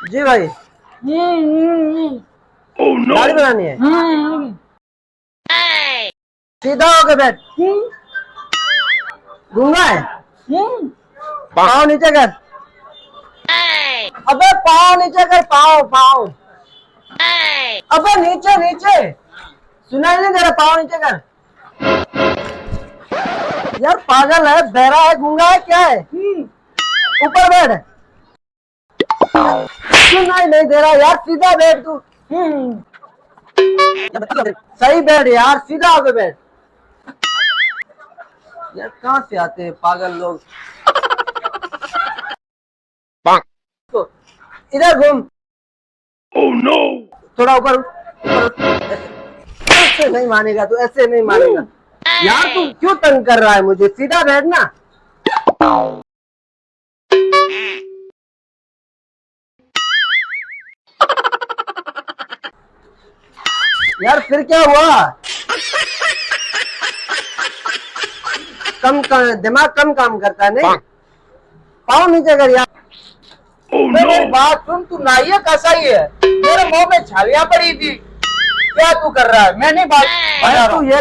जी भाई। दाढ़ी बनानी है। सीधा होके बैठ। गूंगा है। पाँव नीचे कर। अबे पाँव नीचे कर, पाँव पाँव। अबे नीचे नीचे, सुनाई नहीं दे रहा? पाँव नीचे कर। यार पागल है, बहरा है, गूंगा है, क्या है? ऊपर बैठ। सुनाई नहीं दे रहा यार, सीधा बैठ तू। सही बैठ यार, सीधा होके बैठ। यार कहाँ से आते हैं पागल लोग। तो इधर घूम। Oh no. थोड़ा ऊपर ऐसे नहीं मानेगा तू, ऐसे नहीं मानेगा यार। तू क्यों तंग कर रहा है मुझे? सीधा बैठना। यार फिर क्या हुआ? दिमाग कम काम करता है नहीं? पाँव नीचे कर यार। मेरी बात सुन, तू नाइया कैसा ही है? मेरे मुंह में छालियां पड़ी थी। क्या तू कर रहा है? मैं नहीं बात। तू ये